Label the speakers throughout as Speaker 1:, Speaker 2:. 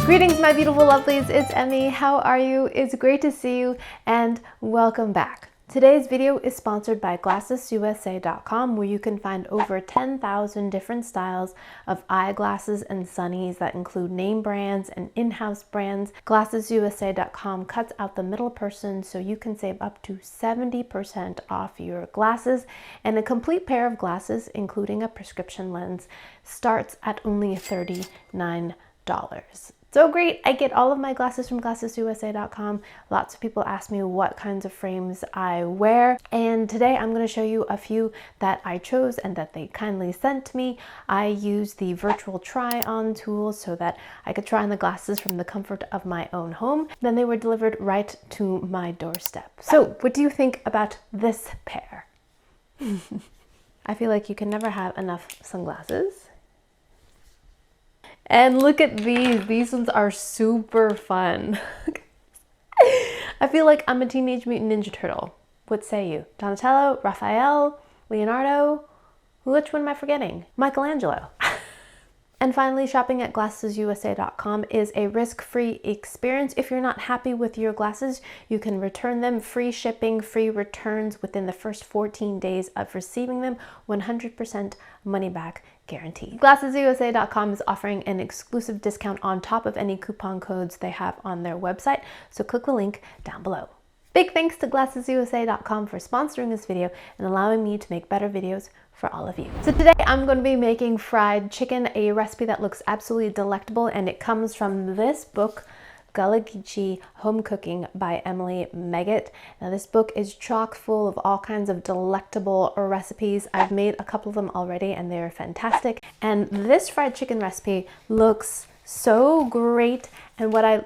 Speaker 1: Greetings, my beautiful lovelies, it's Emmy. How are you? It's great to see you and welcome back. Today's video is sponsored by glassesusa.com, where you can find over 10,000 different styles of eyeglasses and sunnies that include name brands and in-house brands. Glassesusa.com cuts out the middle person so you can save up to 70% off your glasses, and a complete pair of glasses, including a prescription lens, starts at only $39. So great. I get all of my glasses from glassesusa.com. Lots of people ask me what kinds of frames I wear, and today I'm going to show you a few that I chose and that they kindly sent to me. I used the virtual try-on tool so that I could try on the glasses from the comfort of my own home. Then they were delivered right to my doorstep. So what do you think about this pair? I feel like you can never have enough sunglasses. And look at these ones are super fun. I feel like I'm a Teenage Mutant Ninja Turtle. What say you? Donatello, Raphael, Leonardo? Which one am I forgetting? Michelangelo. And finally, shopping at glassesusa.com is a risk-free experience. If you're not happy with your glasses, you can return them. Free shipping, free returns within the first 14 days of receiving them, 100% money back guarantee. Glassesusa.com is offering an exclusive discount on top of any coupon codes they have on their website, so click the link down below. Big thanks to glassesusa.com for sponsoring this video and allowing me to make better videos for all of you. So today I'm going to be making fried chicken, a recipe that looks absolutely delectable, and it comes from this book, Gullah Geechee Home Cooking by emmymade. Now this book is chock full of all kinds of delectable recipes. I've made a couple of them already and they're fantastic. And this fried chicken recipe looks so great, and what I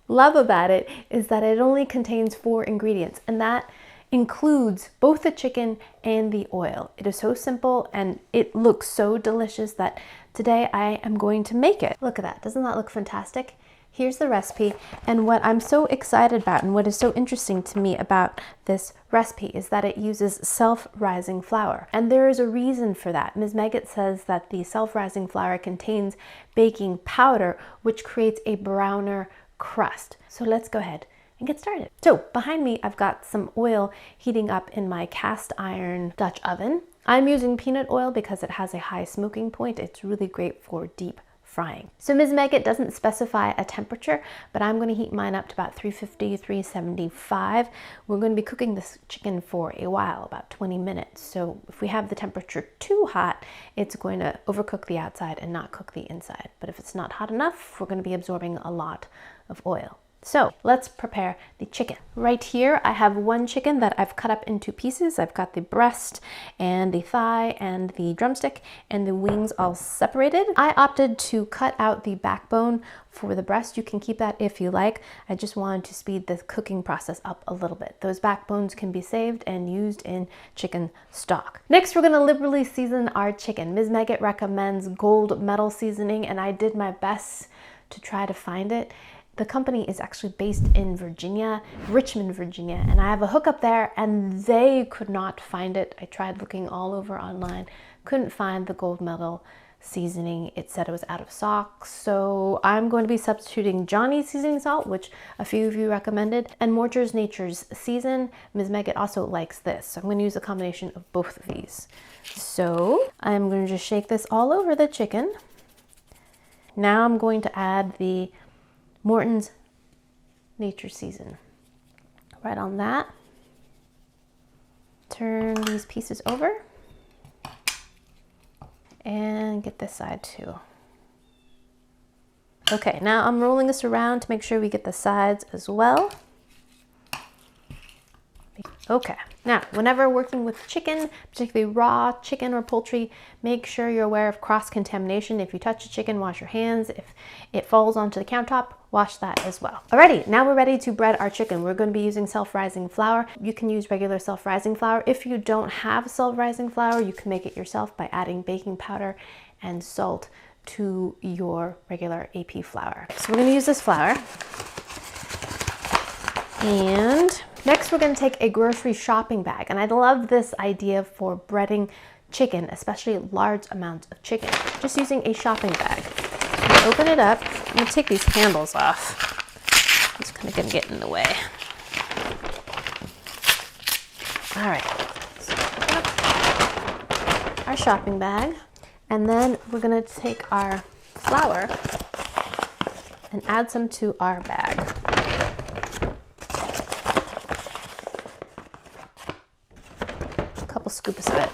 Speaker 1: love about it is that it only contains 4 ingredients, and that includes both the chicken and the oil. It is so simple and it looks so delicious that today I am going to make it. Look at that. Doesn't that look fantastic? Here's the recipe, and what I'm so excited about and what is so interesting to me about this recipe is that it uses self-rising flour. And there is a reason for that. Ms. Meggett says that the self-rising flour contains baking powder, which creates a browner crust. So let's go ahead and get started. So behind me, I've got some oil heating up in my cast iron Dutch oven. I'm using peanut oil because it has a high smoking point. It's really great for deep frying. So Ms. Meggett doesn't specify a temperature, but I'm going to heat mine up to about 350, 375. We're going to be cooking this chicken for a while, about 20 minutes. So if we have the temperature too hot, it's going to overcook the outside and not cook the inside. But if it's not hot enough, we're going to be absorbing a lot of oil. So let's prepare the chicken. Right here, I have one chicken that I've cut up into pieces. I've got the breast and the thigh and the drumstick and the wings all separated. I opted to cut out the backbone for the breast. You can keep that if you like. I just wanted to speed the cooking process up a little bit. Those backbones can be saved and used in chicken stock. Next, we're gonna liberally season our chicken. Ms. Meggett recommends gold medal seasoning, and I did my best to try to find it. The company is actually based in Virginia, Richmond, Virginia, and I have a hookup there and they could not find it. I tried looking all over online, couldn't find the gold medal seasoning. It said it was out of stock, so I'm going to be substituting Johnny's seasoning salt, which a few of you recommended, and Morture's Nature's Season. Ms. Meggett also likes this, so I'm going to use a combination of both of these. So I'm going to just shake this all over the chicken. Now I'm going to add the Morton's Nature Season right on that. Turn these pieces over and get this side too. Okay, now I'm rolling this around to make sure we get the sides as well. Okay, now whenever working with chicken, particularly raw chicken or poultry, make sure you're aware of cross-contamination. If you touch a chicken, wash your hands. If it falls onto the countertop, wash that as well. Alrighty, now we're ready to bread our chicken. We're going to be using self-rising flour. You can use regular self-rising flour. If you don't have self-rising flour, you can make it yourself by adding baking powder and salt to your regular AP flour. So we're going to use this flour. And next we're going to take a grocery shopping bag, and I love this idea for breading chicken, especially large amounts of chicken, just using a shopping bag. So open it up. I'm gonna take these handles off. It's kind of gonna get in the way. All right, so open up our shopping bag. And then we're gonna take our flour and add some to our bag. A couple scoops of it.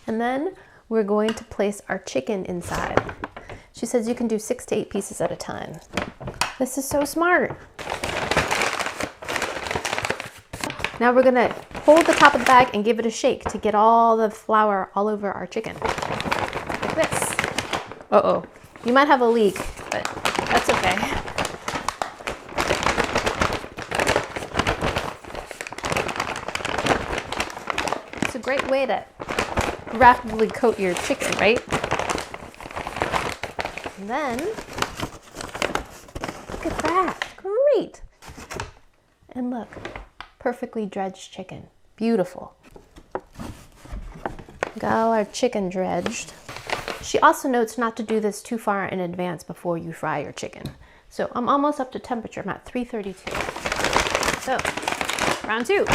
Speaker 1: And then we're going to place our chicken inside. She says you can do 6 to 8 pieces at a time. This is so smart. Now we're gonna hold the top of the bag and give it a shake to get all the flour all over our chicken. Like this. Uh-oh. You might have a leak, but that's okay. It's a great way to rapidly coat your chicken, right? And then, look at that. Great. And look. Perfectly dredged chicken. Beautiful. Got all our chicken dredged. She also notes not to do this too far in advance before you fry your chicken. So I'm almost up to temperature. I'm at 332. So, round 2.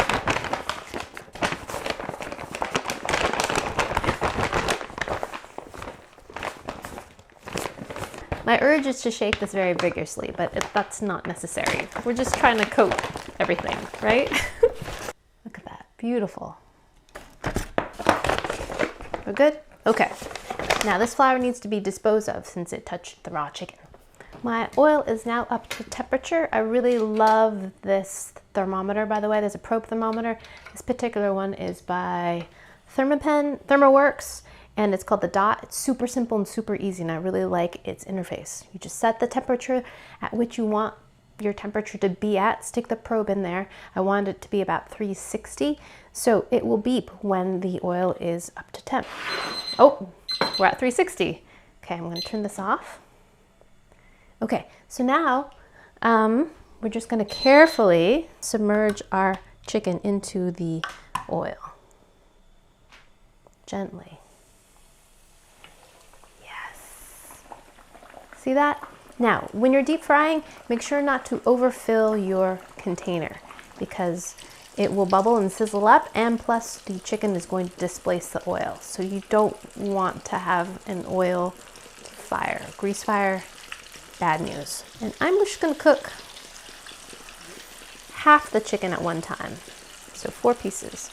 Speaker 1: My urge is to shake this very vigorously, but that's not necessary. We're just trying to coat everything, right? Look at that, beautiful. We're good? Okay. Now this flour needs to be disposed of since it touched the raw chicken. My oil is now up to temperature. I really love this thermometer, by the way. There's a probe thermometer. This particular one is by ThermoWorks, and it's called the Dot. It's super simple and super easy, and I really like its interface. You just set the temperature at which you want your temperature to be at. Stick the probe in there. I want it to be about 360, so it will beep when the oil is up to temp. Oh, we're at 360. Okay, I'm going to turn this off. Okay, so now we're just going to carefully submerge our chicken into the oil. Gently. Yes. See that? Now, when you're deep frying, make sure not to overfill your container because it will bubble and sizzle up, and plus the chicken is going to displace the oil. So you don't want to have an oil fire, grease fire, bad news. And I'm just gonna cook half the chicken at one time. So 4 pieces.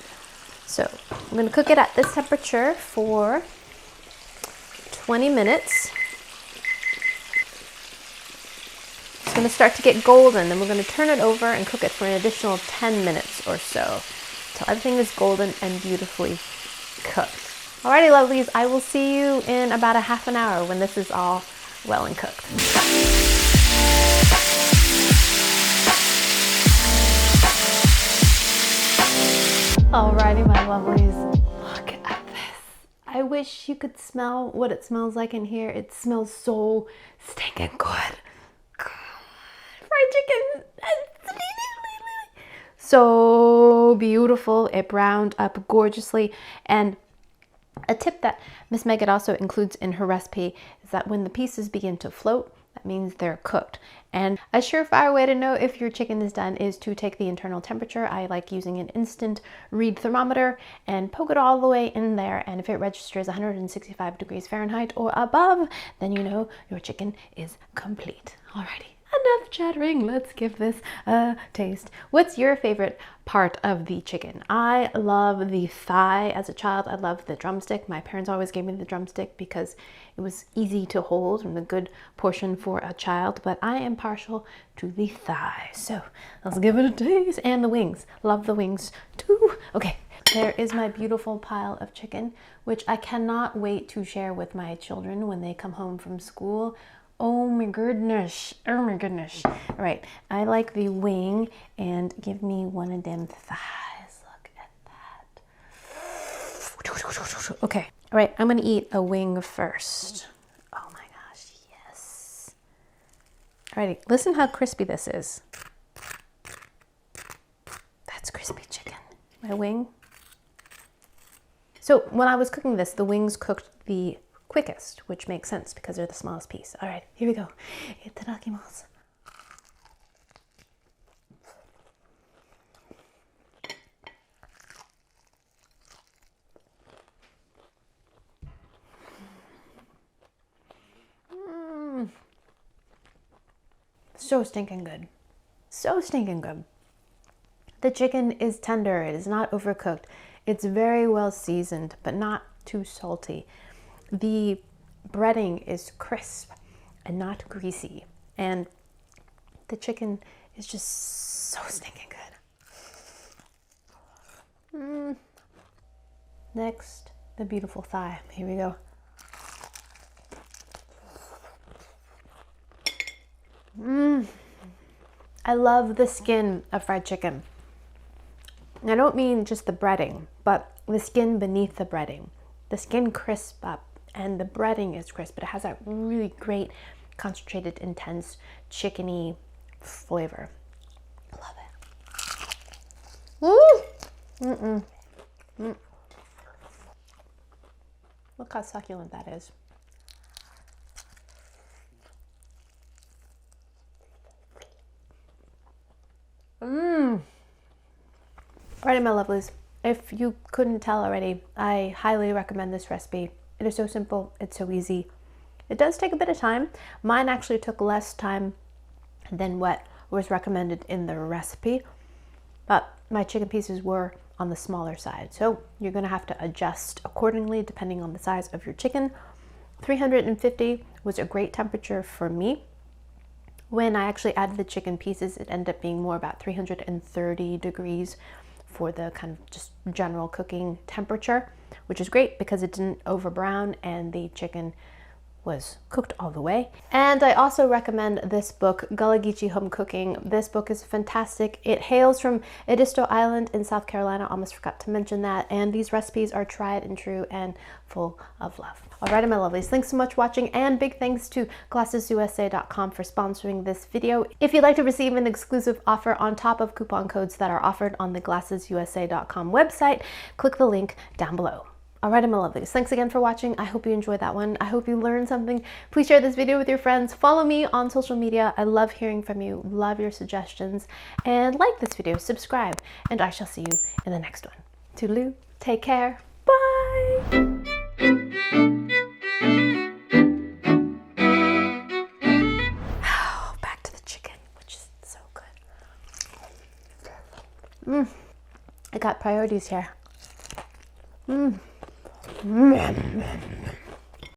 Speaker 1: So I'm gonna cook it at this temperature for 20 minutes. It's going to start to get golden, and we're going to turn it over and cook it for an additional 10 minutes or so until everything is golden and beautifully cooked. Alrighty, lovelies, I will see you in about a half an hour when this is all well and cooked. Alrighty, my lovelies, look at this. I wish you could smell what it smells like in here. It smells so stinking good. Fried chicken. So beautiful. It browned up gorgeously. And a tip that Miss Megan also includes in her recipe is that when the pieces begin to float, that means they're cooked. And a surefire way to know if your chicken is done is to take the internal temperature. I like using an instant read thermometer and poke it all the way in there. And if it registers 165 degrees Fahrenheit or above, then you know your chicken is complete. Alrighty. Enough chattering, let's give this a taste. What's your favorite part of the chicken? I love the thigh. As a child, I loved the drumstick. My parents always gave me the drumstick because it was easy to hold and a good portion for a child, but I am partial to the thigh. So let's give it a taste. And the wings. Love the wings too. Okay, there is my beautiful pile of chicken, which I cannot wait to share with my children when they come home from school. Oh my goodness. Oh my goodness. All right. I like the wing, and give me one of them thighs. Look at that. Okay. All right. I'm going to eat a wing first. Oh my gosh. Yes. All righty. Listen how crispy this is. That's crispy chicken. My wing. So when I was cooking this, the wings cooked the quickest, which makes sense because they're the smallest piece. All right, here we go. Itadakimasu. So stinking good. So stinking good. The chicken is tender. It is not overcooked. It's very well seasoned, but not too salty. The breading is crisp and not greasy. And the chicken is just so stinking good. Next, the beautiful thigh. Here we go. I love the skin of fried chicken. I don't mean just the breading, but the skin beneath the breading. The skin crisps up and the breading is crisp, but it has that really great, concentrated, intense, chickeny flavor. I love it. Look how succulent that is. Alright, my lovelies, if you couldn't tell already, I highly recommend this recipe. It is so simple, it's so easy. It does take a bit of time. Mine actually took less time than what was recommended in the recipe, but my chicken pieces were on the smaller side. So you're gonna have to adjust accordingly depending on the size of your chicken. 350 was a great temperature for me. When I actually added the chicken pieces, it ended up being more about 330 degrees for the kind of just general cooking temperature, which is great because it didn't over brown and the chicken was cooked all the way. And I also recommend this book, Gullah-Geechee Home Cooking. This book is fantastic. It hails from Edisto Island in South Carolina. Almost forgot to mention that. And these recipes are tried and true and full of love. All right, my lovelies, thanks so much for watching, and big thanks to GlassesUSA.com for sponsoring this video. If you'd like to receive an exclusive offer on top of coupon codes that are offered on the GlassesUSA.com website, click the link down below. All right, my lovelies, thanks again for watching. I hope you enjoyed that one. I hope you learned something. Please share this video with your friends. Follow me on social media. I love hearing from you, love your suggestions, and like this video, subscribe, and I shall see you in the next one. Toodaloo, take care, bye! Back to the chicken, which is so good. I got priorities here.